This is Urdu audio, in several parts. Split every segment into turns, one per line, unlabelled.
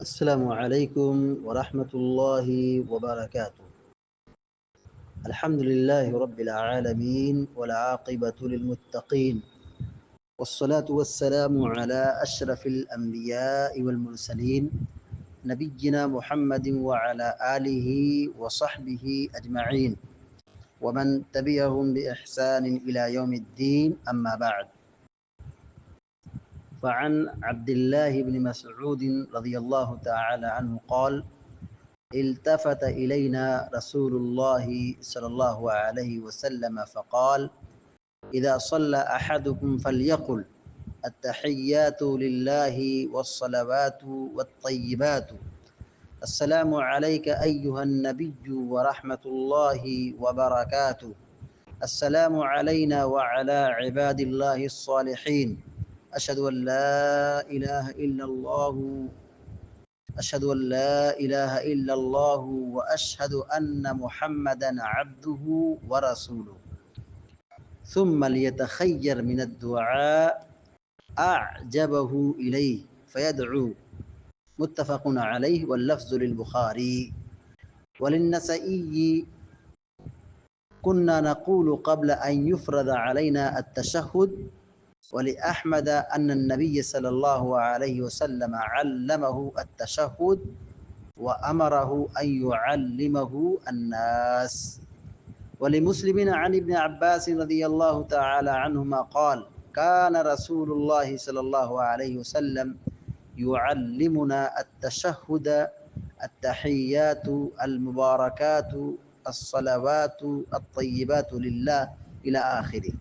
السلام عليكم ورحمة الله وبركاته. الحمد لله رب العالمين والعاقبة للمتقين، والصلاة والسلام على أشرف الأنبياء والمرسلين نبينا محمد وعلى آله وصحبه أجمعين ومن تبعهم بإحسان إلى يوم الدين. أما بعد، فعن عبد الله بن مسعود رضي الله تعالى عنه قال: التفت إلينا رسول الله صلى الله عليه وسلم فقال: إذا صلى أحدكم فليقل التحيات لله والصلوات والطيبات السلام عليك أيها النبي ورحمة الله وبركاته، السلام علينا وعلى عباد الله الصالحين، أشهد أن لا إله إلا الله أشهد أن لا إله إلا الله وأشهد أن محمدا عبده ورسوله، ثم ليتخير من الدعاء أعجبه إليه فيدعو. متفق عليه واللفظ للبخاري. وللنسائي: كنا نقول قبل أن يفرض علينا التشهد. ولأحمد أن النبي صلى الله عليه وسلم علمه التشهد وأمره أن يعلمه الناس. ولمسلم عن ابن عباس رضي الله تعالى عنهما قال: كان رسول الله صلى الله عليه وسلم يعلمنا التشهد التحيات المباركات الصلوات الطيبات لله إلى آخره۔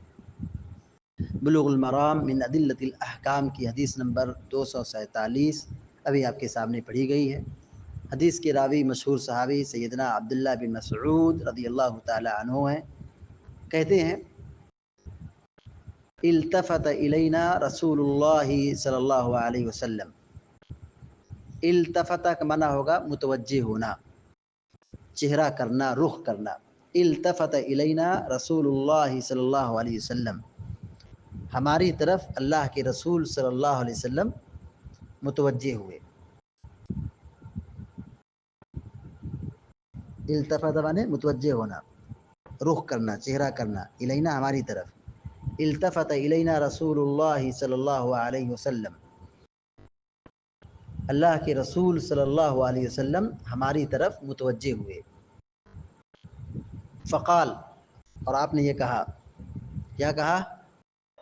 بلوغ المرام من ادلۃ الاحکام کی حدیث نمبر 247 ابھی آپ کے سامنے پڑھی گئی ہے۔ حدیث کے راوی مشہور صحابی سیدنا عبداللہ بن مسعود رضی اللہ تعالی عنہ ہیں۔ کہتے ہیں: التفت الینا رسول اللہ صلی اللہ علیہ وسلم۔ التفت کا معنی ہوگا متوجہ ہونا، چہرہ کرنا، رخ کرنا۔ التفت الینا رسول اللہ صلی اللہ علیہ وسلم، ہماری طرف اللہ کے رسول صلی اللہ علیہ وسلم متوجہ ہوئے۔ التفت مانے متوجہ ہونا، رخ کرنا، چہرہ کرنا، الینا ہماری طرف۔ التفت الینا رسول اللہ صلی اللہ علیہ وسلم، اللہ کے رسول صلی اللہ علیہ وسلم ہماری طرف متوجہ ہوئے۔ فقال، اور آپ نے یہ کہا، کیا کہا؟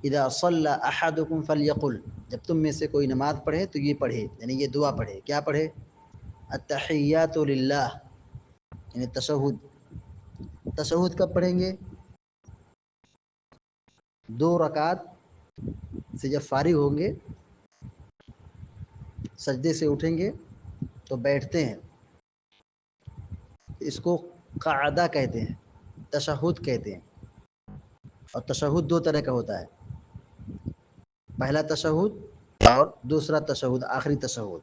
اذا صلی احدکم فلیقل، جب تم میں سے کوئی نماز پڑھے تو یہ پڑھے، یعنی یہ دعا پڑھے۔ کیا پڑھے؟ التحیات للہ، یعنی تشہد۔ تشہد کب پڑھیں گے؟ 2 رکعت سے جب فارغ ہوں گے، سجدے سے اٹھیں گے تو بیٹھتے ہیں، اس کو قعدہ کہتے ہیں، تشہد کہتے ہیں۔ اور تشہد 2 طرح کا ہوتا ہے، پہلا تشہد اور دوسرا تشہد، آخری تشہد۔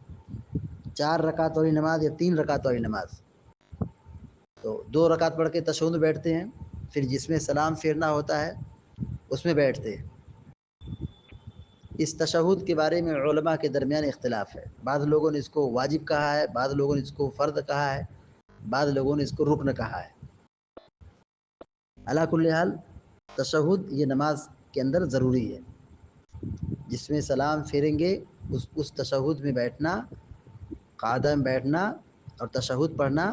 4 رکعت والی نماز یا 3 رکعت والی نماز، تو 2 رکعت پڑھ کے تشہد میں بیٹھتے ہیں، پھر جس میں سلام پھیرنا ہوتا ہے اس میں بیٹھتے ہیں۔ اس تشہد کے بارے میں علماء کے درمیان اختلاف ہے، بعض لوگوں نے اس کو واجب کہا ہے، بعض لوگوں نے اس کو فرض کہا ہے، بعض لوگوں نے اس کو رکن کہا ہے۔ علی کل حال تشہد یہ نماز کے اندر ضروری ہے، جس میں سلام پھیریں گے اس تشہد میں بیٹھنا، قاعدہ میں بیٹھنا اور تشہد پڑھنا،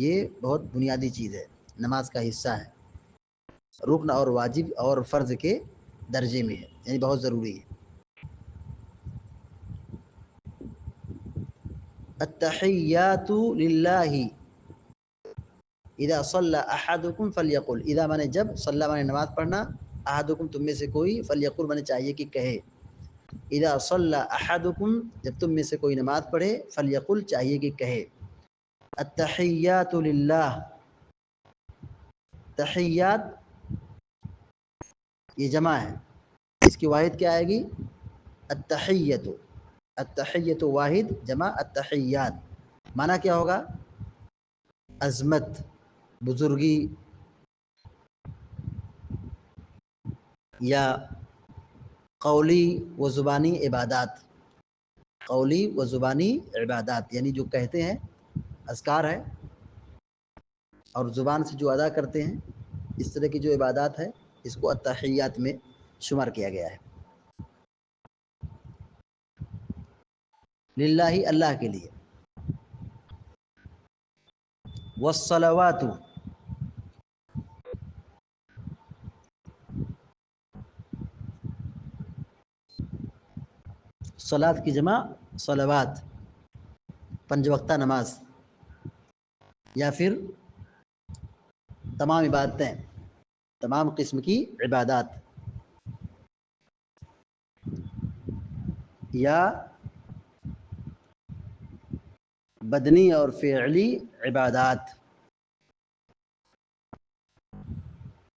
یہ بہت بنیادی چیز ہے، نماز کا حصہ ہے، رکن اور واجب اور فرض کے درجے میں ہے، یعنی بہت ضروری ہے۔ التحیات للہ اذا صلی احدکم فلیقل، اذا مانے جب، صلی مانے نماز پڑھنا، احدکم تم میں سے کوئی، فلیقل مانے چاہیے کہ کہے۔ اذا صلی احدکم جب تم میں سے کوئی نماز پڑھے، فلیقل چاہیے کہ کہے۔ التحیات للہ، تحیات یہ جمع ہے، اس کی واحد کیا آئے گی؟ التحیت۔ التحیت واحد، جمع التحیات، معنی کیا ہوگا؟ عظمت، بزرگی یا قولی و زبانی عبادات۔ قولی و زبانی عبادات، یعنی جو کہتے ہیں اذکار ہے اور زبان سے جو ادا کرتے ہیں اس طرح کی جو عبادات ہے اس کو التحیات میں شمار کیا گیا ہے. للہ اللہ کے لیے. والصلوات صلات کی جمع صلوات، پنج وقتہ نماز یا پھر تمام عبادتیں، تمام قسم کی عبادات یا بدنی اور فعلی عبادات.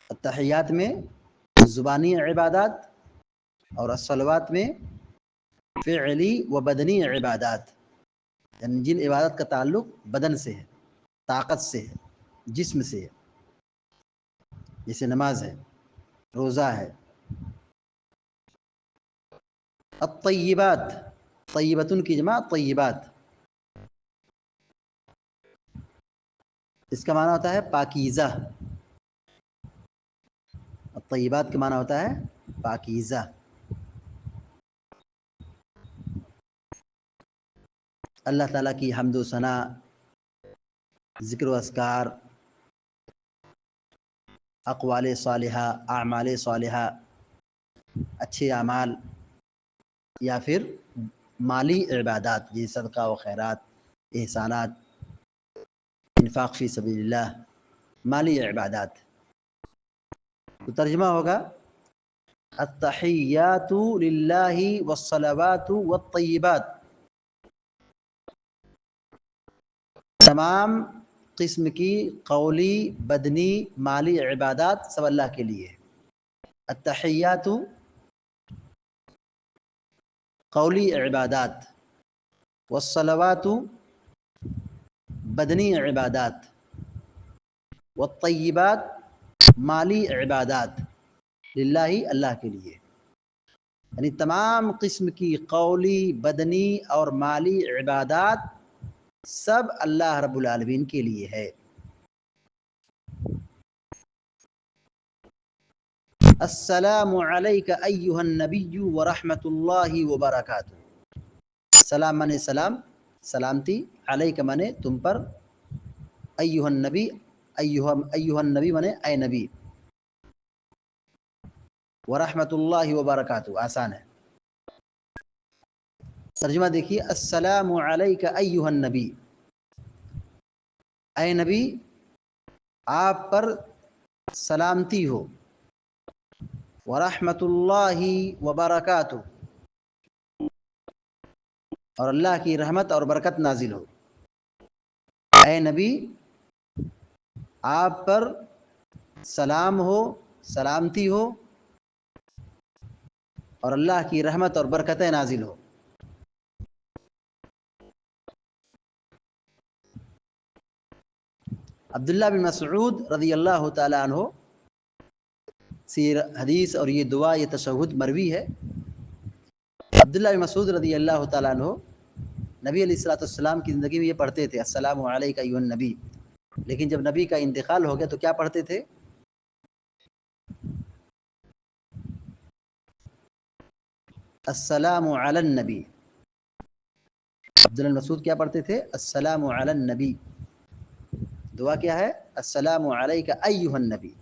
التحیات میں زبانی عبادات اور الصلوات میں فعلی و بدنی عبادات، یعنی جن عبادت کا تعلق بدن سے ہے، طاقت سے ہے، جسم سے ہے، جیسے نماز ہے، روزہ ہے. الطیبات، طیبتن کی جمع طیبات، اس کا معنی ہوتا ہے پاکیزہ. الطیبات کا معنی ہوتا ہے پاکیزہ. اللہ تعالیٰ کی حمد و ثنا، ذکر و اذکار، اقوال صالحہ، اعمال صالحہ، اچھے اعمال یا پھر مالی عبادات جیسے صدقہ و خیرات، احسانات، انفاق فی سبیل اللہ، مالی عبادات. تو ترجمہ ہوگا التحیات للہ والصلوات والطیبات، تمام قسم کی قولی، بدنی، مالی عبادات سب اللہ کے لیے. التحیات قولی عبادات، والصلوات بدنی عبادات، والطیبات مالی عبادات، للہ اللہ کے لیے. یعنی تمام قسم کی قولی، بدنی اور مالی عبادات سب اللہ رب العالمین کے لیے ہے. السلام علیک ایہا النبی ورحمۃ اللہ وبرکاتہ. سلام منے سلام، سلامتی، علیک منے تم پر، ایہا النبی، ایہا النبی منے اے نبی، ورحمۃ اللہ وبرکاتہ آسان ہے. ترجمہ دیکھیے، السلام علیک ایہا النبی، اے نبی آپ پر سلامتی ہو، ورحمۃ اللہ وبرکاتہ اور اللہ کی رحمت اور برکت نازل ہو. اے نبی آپ پر سلام ہو، سلامتی ہو اور اللہ کی رحمت اور برکتیں نازل ہو. عبداللہ بن مسعود رضی اللہ تعالیٰ عنہ حدیث اور یہ دعا، یہ تشہد مروی ہے. عبداللہ بن مسعود رضی اللہ تعالیٰ عنہ نبی علیہ الصلوۃ والسلام کی زندگی میں یہ پڑھتے تھے السلام علیک ایھا النبی، لیکن جب نبی کا انتقال ہو گیا تو کیا پڑھتے تھے؟ السلام علی النبی. عبداللہ بن مسعود کیا پڑھتے تھے؟ السلام علی النبی. دعا کیا ہے؟ السلام علیک ایھا النبی.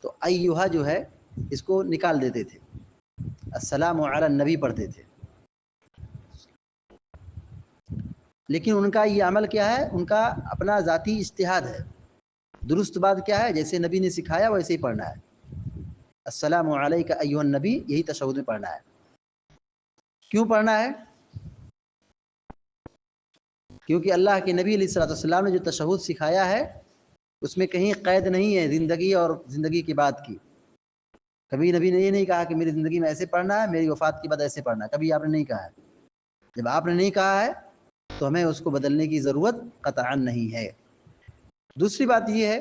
تو ایھا جو ہے اس کو نکال دیتے تھے، السلام علی النبی پڑھتے تھے. لیکن ان کا یہ عمل کیا ہے؟ ان کا اپنا ذاتی اجتہاد ہے. درست بات کیا ہے؟ جیسے نبی نے سکھایا ویسے ہی پڑھنا ہے. السلام علیک ایھا النبی یہی تشہد میں پڑھنا ہے. کیوں پڑھنا ہے؟ کیونکہ اللہ کے نبی علیہ الصلوۃ والسلام نے جو تشہد سکھایا ہے اس میں کہیں قید نہیں ہے زندگی اور زندگی کے بعد کی. کبھی نبی نے یہ نہیں کہا کہ میری زندگی میں ایسے پڑھنا ہے، میری وفات کے بعد ایسے پڑھنا ہے، کبھی آپ نے نہیں کہا ہے. جب آپ نے نہیں کہا ہے تو ہمیں اس کو بدلنے کی ضرورت قطعاً نہیں ہے. دوسری بات یہ ہے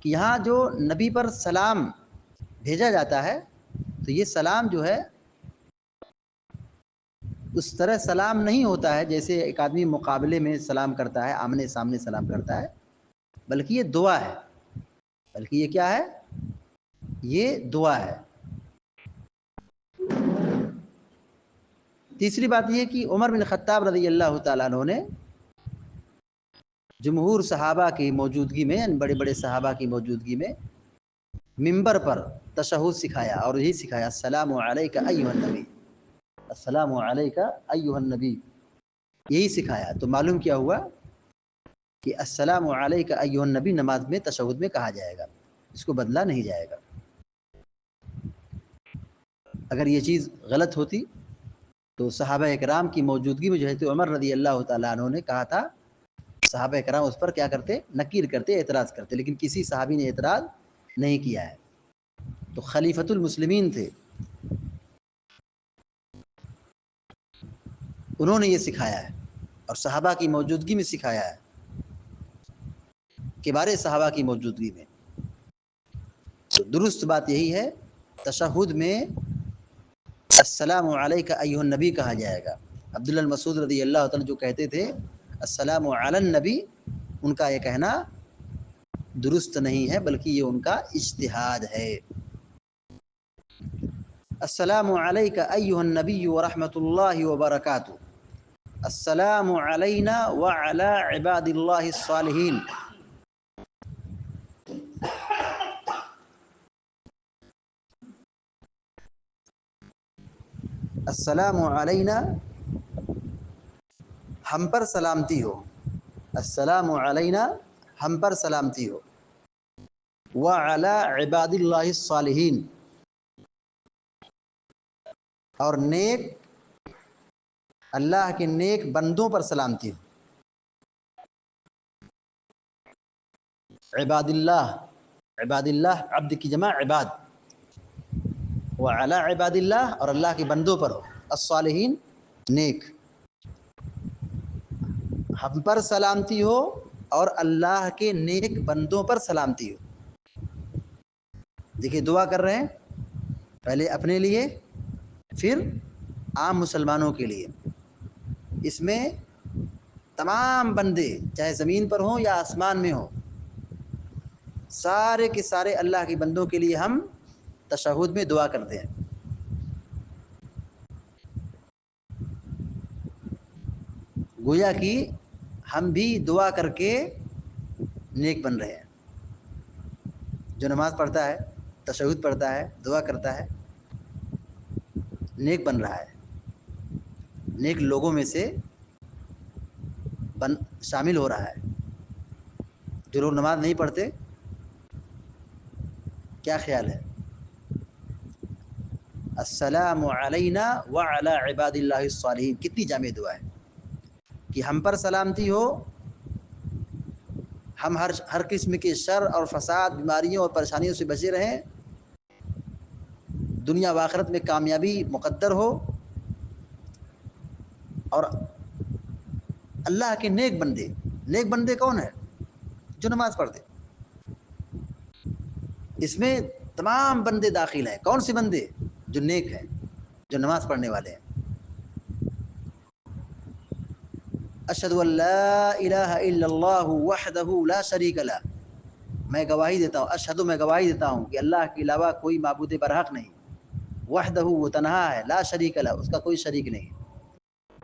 کہ یہاں جو نبی پر سلام بھیجا جاتا ہے تو یہ سلام جو ہے اس طرح سلام نہیں ہوتا ہے جیسے ایک آدمی مقابلے میں سلام کرتا ہے، آمنے سامنے سلام کرتا ہے، بلکہ یہ دعا ہے، بلکہ یہ کیا ہے؟ یہ دعا ہے۔ تیسری بات یہ کہ عمر بن خطاب رضی اللہ تعالیٰ عنہ نے جمہور صحابہ کی موجودگی میں، یعنی بڑے بڑے صحابہ کی موجودگی میں منبر پر تشہد سکھایا، اور یہی سکھایا السلام علیک ایھا النبی، السلام علیک ایھا النبی، یہی سکھایا۔ تو معلوم کیا ہوا کہ السلام علیک ایھا النبی نماز میں تشہد میں کہا جائے گا، اس کو بدلا نہیں جائے گا۔ اگر یہ چیز غلط ہوتی تو صحابہ اکرام کی موجودگی میں جو ہے تو عمر رضی اللہ تعالیٰ عنہ نے کہا تھا، صحابہ اکرام اس پر کیا کرتے؟ نکیر کرتے، اعتراض کرتے، لیکن کسی صحابی نے اعتراض نہیں کیا ہے۔ تو خلیفۃ المسلمین تھے، انہوں نے یہ سکھایا ہے، اور صحابہ کی موجودگی میں سکھایا ہے، کبار صحابہ کی موجودگی میں۔ تو درست بات یہی ہے، تشہد میں السلام علیک ایھا النبی کہا جائے گا۔ عبداللہ مسعود رضی اللہ تعالیٰ جو کہتے تھے السلام علی النبی، ان کا یہ کہنا درست نہیں ہے، بلکہ یہ ان کا اجتہاد ہے۔ السلام علیک ایھا النبی ورحمۃ اللہ وبرکاتہ، السلام علینا وعلی عباد اللہ الصالحین۔ السلام علینا، ہم پر سلامتی ہو، السلام علینا، ہم پر سلامتی ہو، وعلی عباد اللہ الصالحین، اور نیک اللہ کے نیک بندوں پر سلامتی ہو۔ عباد اللہ، عباد اللہ عبد کی جمع عباد، وعلی عباد اللہ، اور اللہ کے بندوں پر ہو، الصالحین نیک، ہم پر سلامتی ہو اور اللہ کے نیک بندوں پر سلامتی ہو۔ دیکھیے دعا کر رہے ہیں، پہلے اپنے لیے، پھر عام مسلمانوں کے لیے۔ اس میں تمام بندے چاہے زمین پر ہوں یا آسمان میں ہوں، سارے کے سارے اللہ کے بندوں کے لیے ہم تشہد میں دعا کرتے ہیں۔ گویا کہ ہم بھی دعا کر کے نیک بن رہے ہیں۔ جو نماز پڑھتا ہے، تشہد پڑھتا ہے، دعا کرتا ہے، نیک بن رہا ہے، نیک لوگوں میں سے شامل ہو رہا ہے۔ جو لوگ نماز نہیں پڑھتے، کیا خیال ہے؟ السلام علینا وعلی عباد اللہ الصالحین کتنی جامع دعا ہے کہ ہم پر سلامتی ہو، ہم ہر قسم کے شر اور فساد، بیماریوں اور پریشانیوں سے بچے رہیں، دنیا و آخرت میں کامیابی مقدر ہو، اور اللہ کے نیک بندے، نیک بندے کون ہیں؟ جو نماز پڑھتے۔ اس میں تمام بندے داخل ہیں۔ کون سے بندے؟ جو نیک ہیں، جو نماز پڑھنے والے ہیں۔ اشہد ان لا الہ الا اللہ وحدہ لا شریک لہ، میں گواہی دیتا ہوں، اشہد، میں گواہی دیتا ہوں کہ اللہ کے علاوہ کوئی معبود برحق نہیں، وحدہ، وہ تنہا ہے، لا شریک لہ، اس کا کوئی شریک نہیں،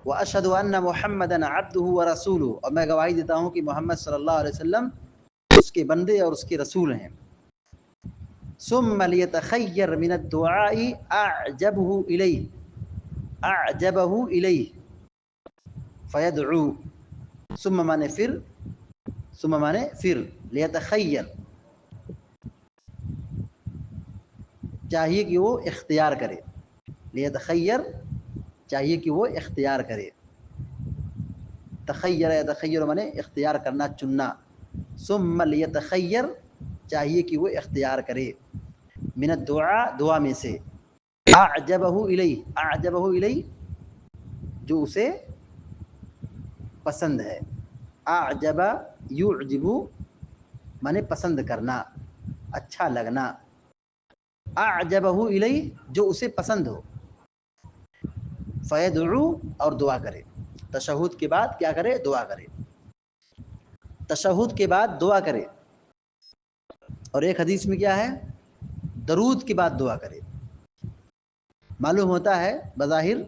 واشہد ان محمدا عبدہ ورسولہ، اور میں گواہی دیتا ہوں کہ محمد صلی اللہ علیہ وسلم اس کے بندے اور اس کے رسول ہیں۔ ثم لیتخیر من الدعاء اعجبہ الیہ، اعجبہ الیہ فیدعو، ثم مانے پھر، ثم مانے پھر، لیتخیر چاہیے کہ وہ اختیار کرے، لیتخیر چاہیے کہ وہ اختیار کرے، تخیر یتخیر مانے اختیار کرنا، چننا، ثم لیتخیر چاہیے کہ وہ اختیار کرے، من الدعاء دعا میں سے، اعجبہ الیہ، اعجبہ الیہ جو اسے پسند ہے، اعجب یعجب مانے پسند کرنا، اچھا لگنا، اعجبہ الیہ جو اسے پسند ہو، فیدعو اور دعا کرے. تشہد کے بعد کیا کرے؟ دعا کرے. تشہد کے بعد دعا کرے. اور ایک حدیث میں کیا ہے؟ درود کے بعد دعا کرے. معلوم ہوتا ہے بظاہر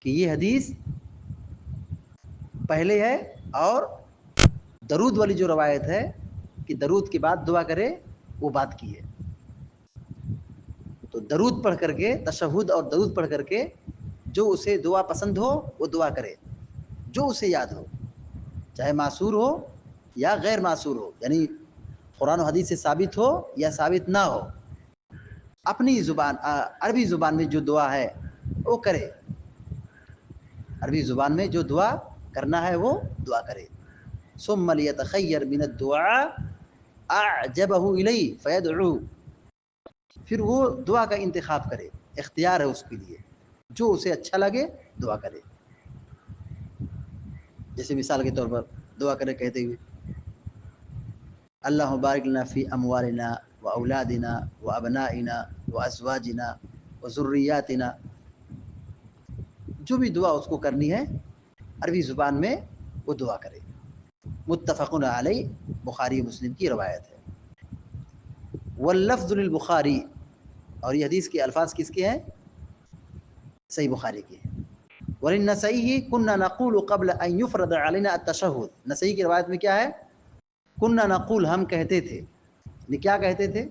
کہ یہ حدیث پہلے ہے، اور درود والی جو روایت ہے کہ درود کے بعد دعا کرے وہ بات کی ہے. تو درود پڑھ کر کے، تشہد اور درود پڑھ کر کے جو اسے دعا پسند ہو وہ دعا کرے، جو اسے یاد ہو، چاہے معصور ہو یا غیر معصور ہو، یعنی قرآن و حدیث سے ثابت ہو یا ثابت نہ ہو، اپنی زبان عربی زبان میں جو دعا ہے وہ کرے. عربی زبان میں جو دعا کرنا ہے وہ دعا کرے. ثم لیتخیر من الدعاء اعجبہ الیہ فیدعو. پھر وہ دعا کا انتخاب کرے، اختیار ہے اس کے لیے، جو اسے اچھا لگے دعا کرے. جیسے مثال کے طور پر دعا کرے کہتے ہوئے اللہم بارک لنا فی اموالنا و اولادنا و ابنائنا و ازواجنا و ذریاتنا. جو بھی دعا اس کو کرنی ہے عربی زبان میں وہ دعا کرے. متفق علیہ، بخاری مسلم کی روایت ہے. واللفظ للبخاری، اور یہ حدیث کے الفاظ کس کے ہیں؟ صحیح بخاری کے ہیں. وللنسائی كنا نقول قبل ان يفرض علينا التشهد. نسائی کی روایت میں کیا ہے؟ كنا نقول، ہم کہتے تھے. کیا کہتے تھے؟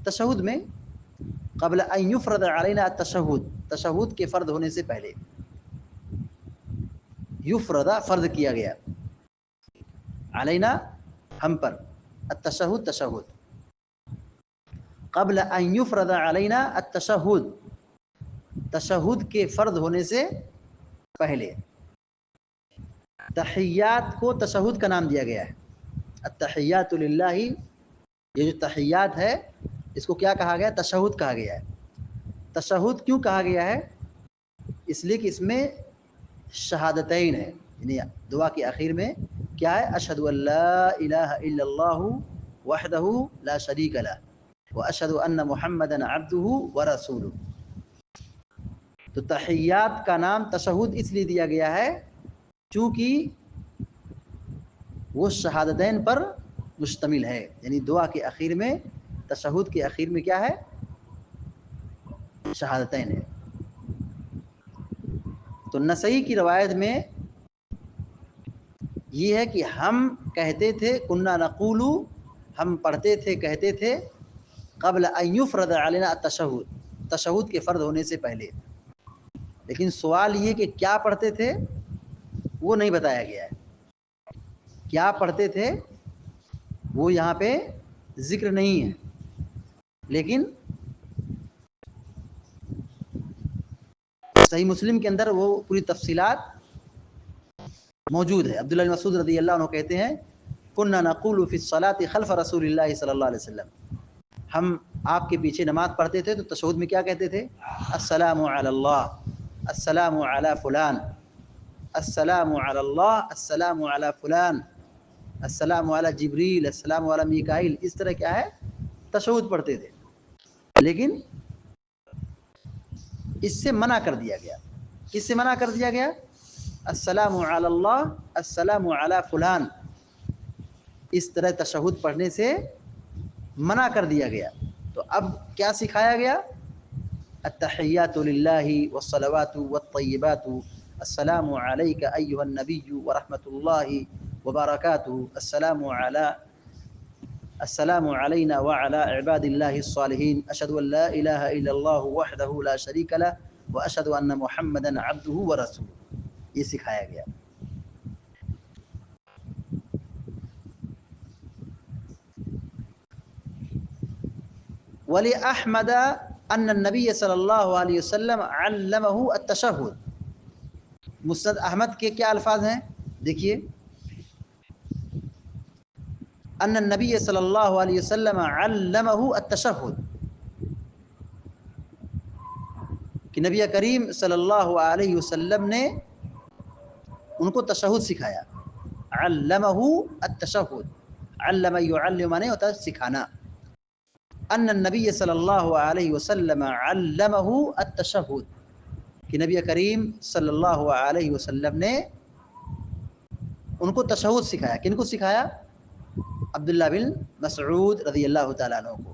تشہد میں قبل ان يفرض علينا التشهد، تشہد کے فرض ہونے سے پہلے. یفرض فرض کیا گیا، علینا ہم پر، التشہد تشہد. قبل ان یفرض علینا التشہد، تشہد کے فرض ہونے سے پہلے. تحیات کو تشہد کا نام دیا گیا ہے. التحیات للہ، یہ جو تحیات ہے اس کو کیا کہا گیا؟ تشہد کہا گیا ہے. تشہد کیوں کہا گیا ہے؟ اس لیے کہ اس میں شہادتین ہے، یعنی دعا کے آخر میں کیا ہے؟ اشہد ان لا الہ الا اللہ وحدہ لا شریک لہ واشہد ان محمدا عبدہ ورسولہ. تو تحیات کا نام تشہد اس لیے دیا گیا ہے چونکہ وہ شہادتین پر مشتمل ہے. یعنی دعا کے اخیر میں، تشہد کے اخیر میں کیا ہے؟ شہادتین ہے. تو نسائی کی روایت میں یہ ہے کہ ہم کہتے تھے، کنا نقول، ہم پڑھتے تھے، کہتے تھے، قبل ان یفرض علینا التشہد، تشہد کے فرض ہونے سے پہلے. لیکن سوال یہ کہ کیا پڑھتے تھے وہ نہیں بتایا گیا ہے. کیا پڑھتے تھے وہ یہاں پہ ذکر نہیں ہے، لیکن صحیح مسلم کے اندر وہ پوری تفصیلات موجود ہے. عبداللہ بن مسعود رضی اللہ عنہ کہتے ہیں کنا نقول فی الصلاۃ خلف رسول اللہ صلی اللہ علیہ وسلم، ہم آپ کے پیچھے نماز پڑھتے تھے تو تشہد میں کیا کہتے تھے؟ السلام علی اللہ، السلام علی فلان، السلام علی اللہ، السلام علی فلان، السلام علی جبریل، السلام علی میکائیل. اس طرح کیا ہے؟ تشہد پڑھتے تھے. لیکن اس سے منع کر دیا گیا. کس سے منع کر دیا گیا؟ السلام علی اللہ، السلام علی فلان، اس طرح تشہد پڑھنے سے منع کر دیا گیا. تو اب کیا سکھایا گیا؟ التحیات للہ والصلوات والطیبات، السلام علیک ایھا النبی ورحمۃ اللہ وبرکاتہ، السلام علینا وعلی عباد اللہ الصالحین، اشہد ان لا الہ الا اللہ وحدہ لا شریک لہ واشہد ان محمدا عبدہ ورسولہ. یہ سکھایا گیا. ولی احمد ان النبی صلی اللہ علیہ وسلم علمہ التشہد. مسند احمد کے کیا الفاظ ہیں؟ دیکھیے، ان النبی صلی اللہ علیہ وسلم علمہ التشہد، کہ نبی کریم صلی اللہ علیہ وسلم نے ان کو تشہد سکھایا. علمہ التشہد، علم یعلم معنی ہوتا ہے سکھانا. ان النبی صلی اللہ علیہ وسلم علمہ التشہد، کہ نبی کریم صلی اللہ علیہ وسلم نے ان کو تشہد سکھایا. کن کو سکھایا؟ عبداللہ بن مسعود رضی اللہ تعالیٰ عنہ کو.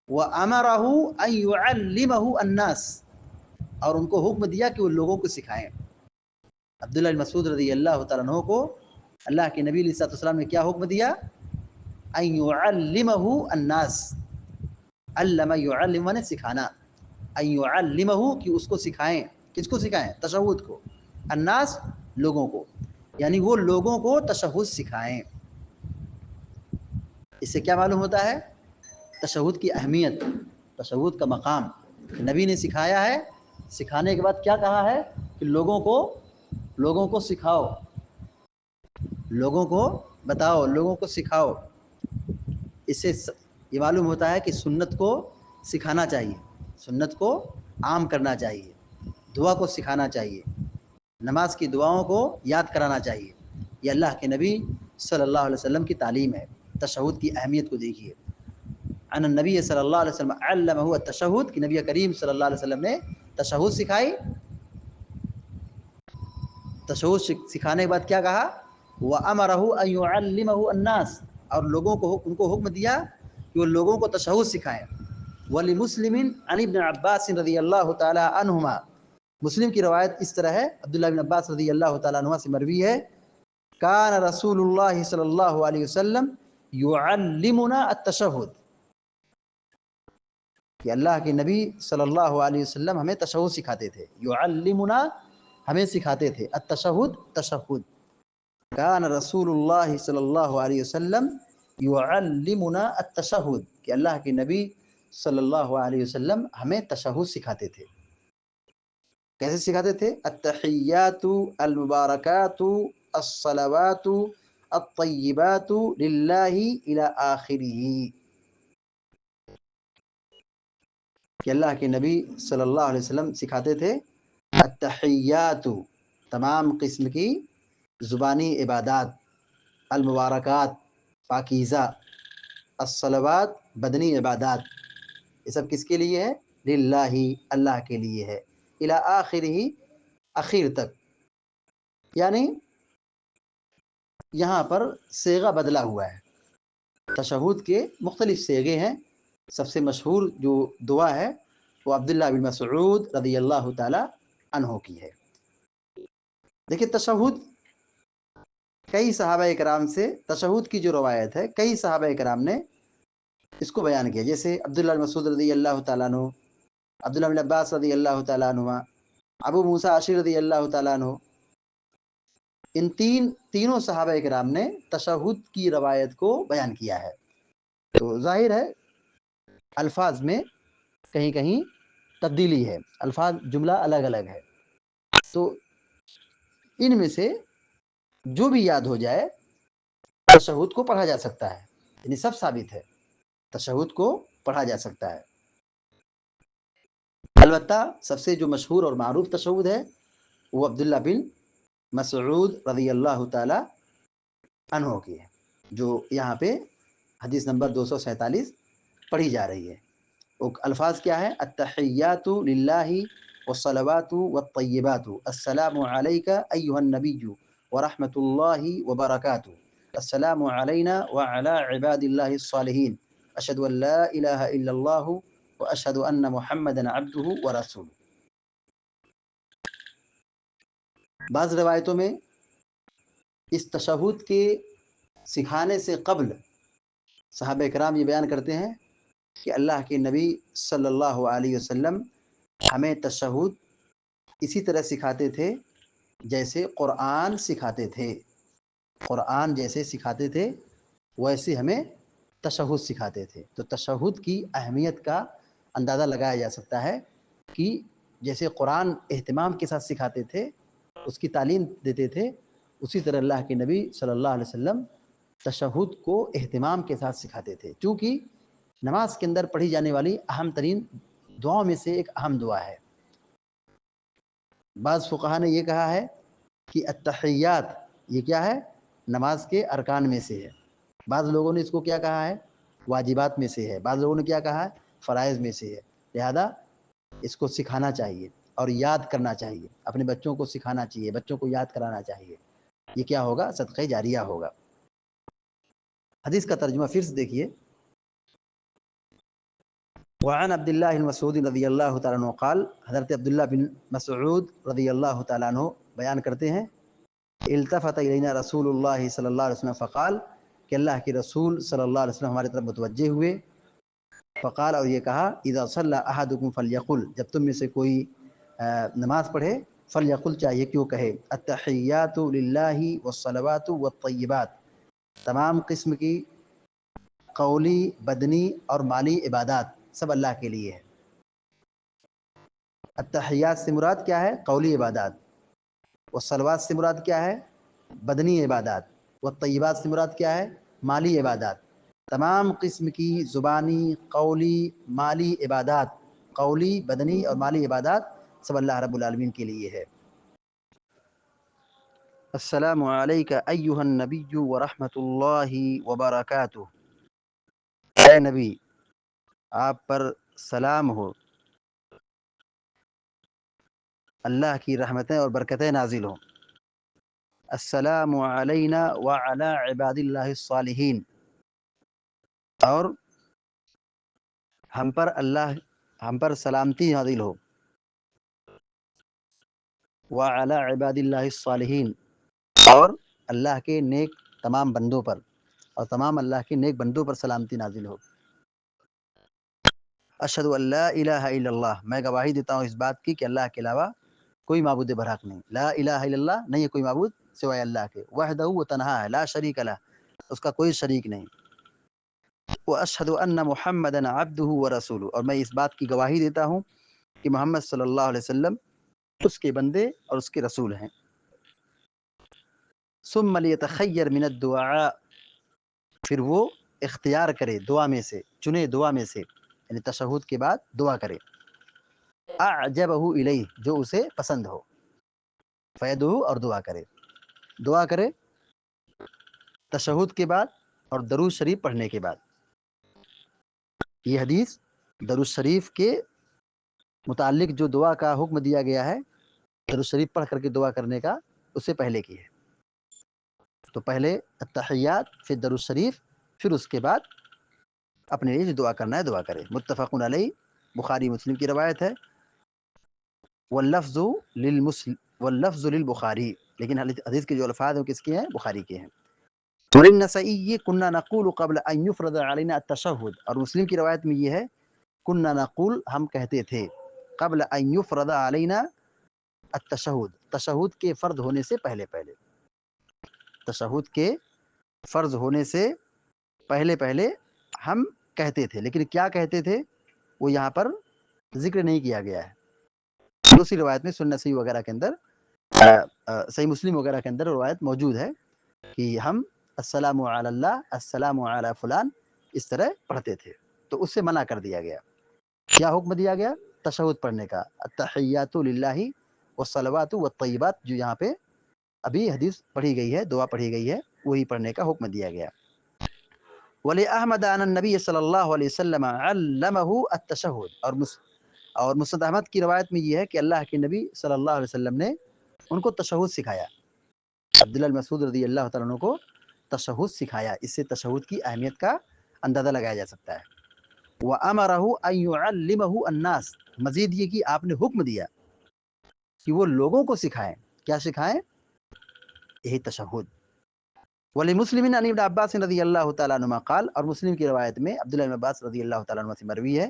وَأَمَرَهُ أَن يُعَلِّمَهُ النَّاسِ، اور ان کو حکم دیا کہ وہ لوگوں کو سکھائیں. عبداللہ بن مسعود رضی اللہ تعالیٰ عنہ کو اللہ کے نبی علیہ السلام نے کیا حکم دیا؟ أَن يُعَلِّمَهُ النَّاسِ. علم يعلم نے سکھانا. أن يعلمه کہ اس کو سکھائیں. کس کو سکھائیں؟ تشہد کو. الناس لوگوں کو، یعنی وہ لوگوں کو تشہد سکھائیں. اس سے کیا معلوم ہوتا ہے؟ تشہد کی اہمیت، تشہد کا مقام. نبی نے سکھایا ہے، سکھانے کے بعد کیا کہا ہے کہ لوگوں کو سکھاؤ، لوگوں کو بتاؤ، لوگوں کو سکھاؤ. اس سے یہ معلوم ہوتا ہے کہ سنت کو سکھانا چاہیے، سنت کو عام کرنا چاہیے، دعا کو سکھانا چاہیے، نماز کی دعاؤں کو یاد کرانا چاہیے. یہ اللہ کے نبی صلی اللہ علیہ وسلم کی تعلیم ہے. تشہد کی اہمیت کو دیکھیے. عن النبی صلی اللہ علیہ وسلم علمہ التشہد، کہ نبی کریم صلی اللہ علیہ وسلم نے تشہد سکھائی. تشہد سکھانے کے بعد کیا کہا؟ وَأَمَرَهُ أَن يُعَلِّمَهُ النَّاسِ، اور لوگوں کو ان کو حکم دیا کہ وہ لوگوں کو تشہد سکھائیں. وَلِمُسْلِمٍ عن ابن عباس رضی اللہ تعالی عنہما، مسلم کی روایت اس طرح ہے، عبداللہ بن عباس رضی اللہ تعالیٰ عنہ سے مروی ہے، کان رسول اللہ صلی اللہ علیہ وسلم یعلمنا التشہد، کہ اللہ کے نبی صلی اللہ علیہ وسلم ہمیں تشہد سکھاتے تھے. یعلمنا ہمیں سکھاتے تھے، التشہد تشہد. کان رسول اللہ صلی اللہ علیہ وسلم یعلمنا التشہد، کہ اللہ کے نبی صلی اللہ علیہ وسلم ہمیں تشہد سکھاتے تھے. کیسے سکھاتے تھے؟ التحیات المبارکات الصلوات الطیبات للہ الی آخرہ، کہ اللہ کے نبی صلی اللہ علیہ وسلم سکھاتے تھے التحیات، تمام قسم کی زبانی عبادات، المبارکات پاکیزہ، الصلوات بدنی عبادات، یہ سب کس کے لیے ہے؟ للہ اللہ کے لیے ہے. الی آخرہ اخیر تک، یعنی یہاں پر صیغہ بدلا ہوا ہے. تشہد کے مختلف صیغے ہیں. سب سے مشہور جو دعا ہے وہ عبداللہ بن مسعود رضی اللہ تعالی عنہ کی ہے. دیکھیں تشہد کئی صحابہ کرام سے، تشہد کی جو روایت ہے کئی صحابہ کرام نے اس کو بیان کیا، جیسے عبداللہ بن مسعود رضی اللہ تعالیٰ عنہ، عبداللہ بن عباس رضی اللہ تعالیٰ عنہ، ابو موسیٰ اشعری رضی اللہ تعالیٰ عنہ. ان تینوں صحابہ کرام نے تشہد کی روایت کو بیان کیا ہے. تو ظاہر ہے الفاظ میں کہیں کہیں تبدیلی ہے، الفاظ جملہ الگ الگ ہے. تو ان میں سے جو بھی یاد ہو جائے تشہد کو پڑھا جا سکتا ہے، یعنی سب ثابت ہے، تشہد کو پڑھا جا سکتا ہے. البتہ سب سے جو مشہور اور معروف تشہد ہے وہ عبداللہ بن مسعود رضی اللہ تعالی عنہ کی ہے، جو یہاں پہ حدیث نمبر 247 پڑھی جا رہی ہے. الفاظ کیا ہے؟ التحیات للہ والصلوات والطیبات، السلام علیک ایہا النبی ورحمۃ اللہ وبرکاتہ، السلام علینا وعلی عباد اللہ الصالحین، اشہد ان لا الہ الا اللہ واشہد ان محمدا عبدہ ورسولہ. بعض روایتوں میں اس تشہد کے سکھانے سے قبل صحابہ کرام یہ بیان کرتے ہیں کہ اللہ کے نبی صلی اللہ علیہ وسلم ہمیں تشہد اسی طرح سکھاتے تھے جیسے قرآن سکھاتے تھے، قرآن جیسے سکھاتے تھے ویسے ہمیں تشہد سکھاتے تھے. تو تشہد کی اہمیت کا اندازہ لگایا جا سکتا ہے کہ جیسے قرآن اہتمام کے ساتھ سکھاتے تھے، اس کی تعلیم دیتے تھے، اسی طرح اللہ کے نبی صلی اللہ علیہ وسلم تشہد کو اہتمام کے ساتھ سکھاتے تھے، چونکہ نماز کے اندر پڑھی جانے والی اہم ترین دعاؤں میں سے ایک اہم دعا ہے. بعض فقہا نے یہ کہا ہے کہ التحیات یہ کیا ہے؟ نماز کے ارکان میں سے ہے. بعض لوگوں نے اس کو کیا کہا ہے؟ واجبات میں سے ہے. بعض لوگوں نے کیا کہا ہے؟ فرائض میں سے ہے. لہذا اس کو سکھانا چاہیے. اور یاد کرنا چاہیے، اپنے بچوں کو سکھانا چاہیے، بچوں کو یاد کرانا چاہیے. یہ کیا ہوگا؟ صدقہ جاریہ ہوگا. حدیث کا ترجمہ پھر سے دیکھیے. وعن عبد اللہ بن مسعود رضی اللہ تعالیٰ عنہ قال، حضرت عبداللہ بن مسعود رضی اللہ تعالیٰ عنہ بیان کرتے ہیں، التفت الینا رسول اللہ صلی اللہ علیہ وسلم فقال، کہ اللہ کے رسول صلی اللہ علیہ وسلم ہماری طرف متوجہ ہوئے. فقال، اور یہ کہا، اذا صلی احدکم فلیقل، جب تم میں سے کوئی نماز پڑھے، فلیقل چاہیے کیوں کہے، التحیات للہ والصلوات والطیبات، تمام قسم کی قولی، بدنی اور مالی عبادات سب اللہ کے لیے ہے. التحیات سے مراد کیا ہے؟ قولی عبادات. والصلوات سے مراد کیا ہے؟ بدنی عبادات. والطیبات سے مراد کیا ہے؟ مالی عبادات. تمام قسم کی زبانی، قولی، مالی عبادات، قولی، بدنی اور مالی عبادات سب اللہ رب العالمین کے لیے ہے. السلام علیکہ ایہا النبی ورحمۃ اللہ وبرکاتہ. اے نبی، آپ پر سلام ہو، اللہ کی رحمتیں اور برکتیں نازل ہوں. السلام علینا وعلی عباد اللہ الصالحین، اور ہم پر سلامتی نازل ہو. وعلی عباد اللہ الصالحین، اور اللہ کے نیک تمام بندوں پر، اور تمام اللہ کے نیک بندوں پر سلامتی نازل ہو. اشہد ان لا الہ الا اللہ، میں گواہی دیتا ہوں اس بات کی کہ اللہ کے علاوہ کوئی معبود برحق نہیں. لا الہ الا اللہ، نہیں ہے کوئی معبود سوائے اللہ کے. وحدہ، وہ تنہا ہے، لا شریک لہ، اس کا کوئی شریک نہیں. واشہد ان محمدا عبدہ ورسولہ، اور میں اس بات کی گواہی دیتا ہوں کہ محمد صلی اللہ علیہ وسلم اس کے بندے اور اس کے رسول ہیں. ثم لیتخیر من الدعاء، پھر وہ اختیار کرے دعا میں سے، چنے دعا میں سے، یعنی تشہد کے بعد دعا کرے. اعجبہ الیہ، جو اسے پسند ہو. فیدعو، اور دعا کرے. دعا کرے تشہد کے بعد اور درود شریف پڑھنے کے بعد. یہ حدیث درود شریف کے متعلق جو دعا کا حکم دیا گیا ہے، درود شریف پڑھ کر کے دعا کرنے کا، اس سے پہلے کی ہے. تو پہلے التحیات، پھر درود شریف، پھر اس کے بعد اپنے لیے جو دعا کرنا ہے دعا کرے. متفق علیہ، بخاری مسلم کی روایت ہے. واللفظ للبخاری، لیکن حدیث کے جو الفاظ ہیں کس کے ہیں؟ بخاری کے ہیں. وللنسائی كنا نقول قبل ان يفرض علينا التشهد، اور مسلم کی روایت میں یہ ہے، كنا نقول، ہم کہتے تھے، قبل ان يفرض علينا التشهد، تشہد کے فرض ہونے سے پہلے پہلے، تشہد کے فرض ہونے سے پہلے پہلے ہم کہتے تھے. لیکن کیا کہتے تھے وہ یہاں پر ذکر نہیں کیا گیا ہے. دوسری روایت میں سنن صحیح وغیرہ کے اندر، صحیح مسلم وغیرہ کے اندر روایت موجود ہے کہ ہم السلام علی اللہ، السلام علی فلان، اس طرح پڑھتے تھے. تو اس سے منع کر دیا گیا. کیا حکم دیا گیا؟ تشہد پڑھنے کا. التحیات للہ والصلوات والطیبات، جو یہاں پہ ابھی حدیث پڑھی گئی ہے، دعا پڑھی گئی ہے، وہی پڑھنے کا حکم دیا گیا. ولی احمد ان النبی صلی اللہ علیہ وسلم علمہ التشہد، اور مسند احمد کی روایت میں یہ ہے کہ اللہ کے نبی صلی اللہ علیہ وسلم نے ان کو تشہد سکھایا. عبداللہ بن مسعود رضی اللہ تعالیٰ عنہ کو تشہد سکھایا. اس سے تشہد کی اہمیت کا اندازہ لگایا جا سکتا ہے. وَأَمَرَهُ أَن يُعَلِّمَهُ النَّاسِ، مزید یہ کہ آپ نے حکم دیا کہ وہ لوگوں کو سکھائیں. کیا سکھائیں؟ یہی تشہد. ولمسلم عن ابن عباس رضی اللہ تعالیٰ عنہ قال، اور مسلم کی روایت میں عبداللہ بن عباس رضی اللہ تعالیٰ عنہ سے مروی ہے،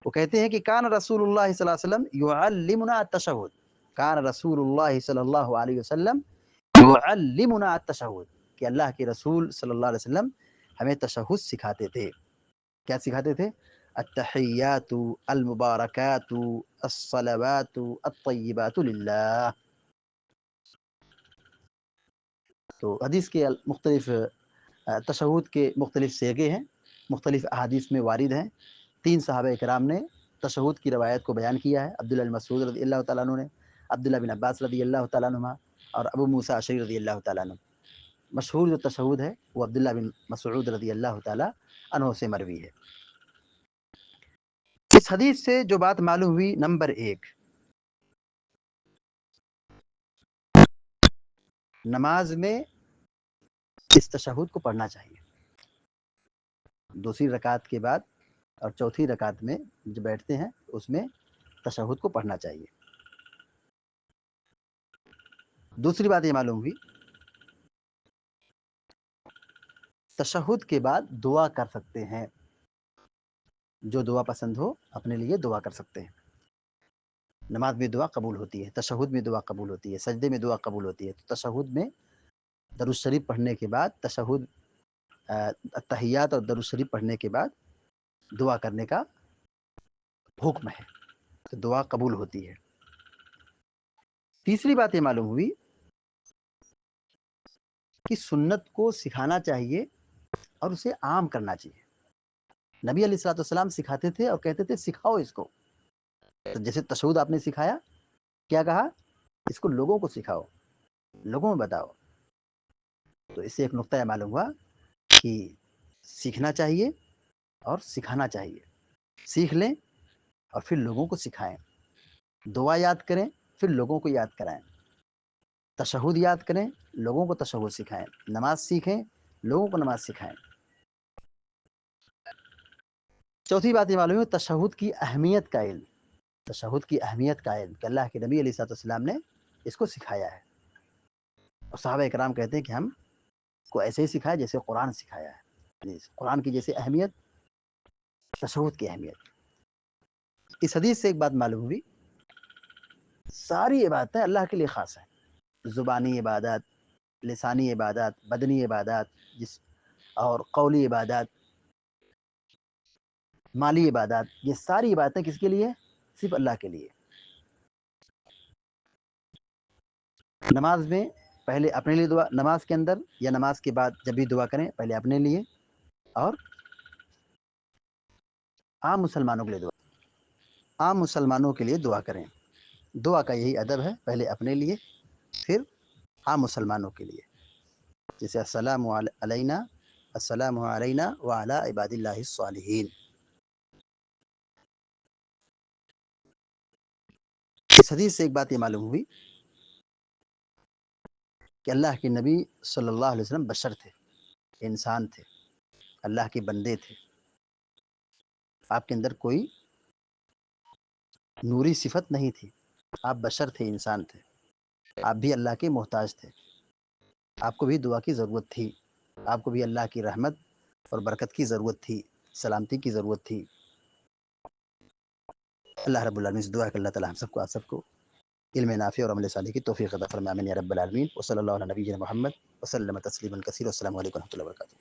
وہ کہتے ہیں کہ کان رسول اللہ صلی اللہ علیہ وسلم یعلمنا التشہد، کان رسول اللہ صلی اللہ علیہ وسلم یعلمنا التشہد، کہ اللہ کے رسول صلی اللہ علیہ وسلم ہمیں تشہد سکھاتے تھے. کیا سکھاتے تھے؟ التحیات المبارکات الصلوات الطیبات للہ. تو حدیث کے مختلف تشہد کے مختلف صیغے ہیں، مختلف احادیث میں وارد ہیں. 3 صحابہ کرام نے تشہد کی روایت کو بیان کیا ہے. عبداللہ بن مسعود رضی اللہ تعالیٰ عنہ نے، عبداللہ بن عباس رضی اللہ تعالیٰ عنہ، اور ابو موسیٰ اشعری رضی اللہ تعالیٰ عنہ. مشہور جو تشہد ہے وہ عبداللہ بن مسعود رضی اللہ تعالیٰ عنہ سے مروی ہے. اس حدیث سے جو بات معلوم ہوئی، نمبر 1، نماز میں اس تشہد کو پڑھنا چاہیے. دوسری رکعت کے بعد اور چوتھی رکعت میں جو بیٹھتے ہیں اس میں تشہد کو پڑھنا چاہیے. دوسری بات یہ معلوم ہوئی تشہد کے بعد دعا کر سکتے ہیں. جو دعا پسند ہو اپنے لیے دعا کر سکتے ہیں. نماز میں دعا قبول ہوتی ہے, تشہد میں دعا قبول ہوتی ہے, سجدے میں دعا قبول ہوتی ہے. تو تشہد میں درود شریف پڑھنے کے بعد تشہد تحیات اور درود شریف پڑھنے کے بعد دعا کرنے کا حکم ہے, تو دعا قبول ہوتی ہے. تیسری بات یہ معلوم ہوئی کہ سنت کو سکھانا چاہیے اور اسے عام کرنا چاہیے. نبی علیہ الصلوۃ والسلام سکھاتے تھے اور کہتے تھے سکھاؤ اس کو. تو جیسے تشہد آپ نے سکھایا, کیا کہا, اس کو لوگوں کو سکھاؤ, لوگوں میں بتاؤ. تو اس سے ایک نقطہ یہ معلوم ہوا کہ سیکھنا چاہیے اور سکھانا چاہیے. سیکھ لیں اور پھر لوگوں کو سکھائیں. دعا یاد کریں پھر لوگوں کو یاد کرائیں. تشہد یاد کریں لوگوں کو تشہد سکھائیں. نماز سیکھیں لوگوں کو نماز سکھائیں. چوتھی بات یہ معلوم ہے تشہد کی اہمیت کا علم. تشہد کی اہمیت کا علم کہ اللہ کے نبی علیہ الصلوۃ والسلام نے اس کو سکھایا ہے. اور صحابہ کرام کہتے ہیں کہ ہم کو ایسے ہی سکھایا جیسے قرآن سکھایا ہے. قرآن کی جیسے اہمیت تشہد کی اہمیت. اس حدیث سے ایک بات معلوم ہوئی ساری عبادتیں اللہ کے لیے خاص ہیں. زبانی عبادات, لسانی عبادات, بدنی عبادات, اور قولی عبادات, مالی عبادات, یہ ساری عبادتیں کس کے لیے؟ صرف اللہ کے لیے. نماز میں پہلے اپنے لیے دعا, نماز کے اندر یا نماز کے بعد جب بھی دعا کریں پہلے اپنے لیے اور عام مسلمانوں کے لیے دعا. عام مسلمانوں کے لیے دعا کریں. دعا کا یہی ادب ہے, پہلے اپنے لیے پھر عام مسلمانوں کے لیے. جیسے السلام علینا السلام علینا وعلی عباد اللہ الصالحین. اس حدیث سے ایک بات یہ معلوم ہوئی کہ اللہ کے نبی صلی اللہ علیہ وسلم بشر تھے, انسان تھے, اللہ کے بندے تھے. آپ کے اندر کوئی نوری صفت نہیں تھی. آپ بشر تھے, انسان تھے. آپ بھی اللہ کے محتاج تھے. آپ کو بھی دعا کی ضرورت تھی. آپ کو بھی اللہ کی رحمت اور برکت کی ضرورت تھی, سلامتی کی ضرورت تھی. اللہ رب العالمین سے دعا کہ اللہ تعالی ہم سب کو, آپ سب کو علم نافع اور عمل صالح کی توفیق عطا فرمائے. آمین یا رب العالمین. وصلی اللہ علی نبینا محمد وسلم تسلیما کثیرا. السلام علیکم و رحمۃ اللہ وبرکاتہ.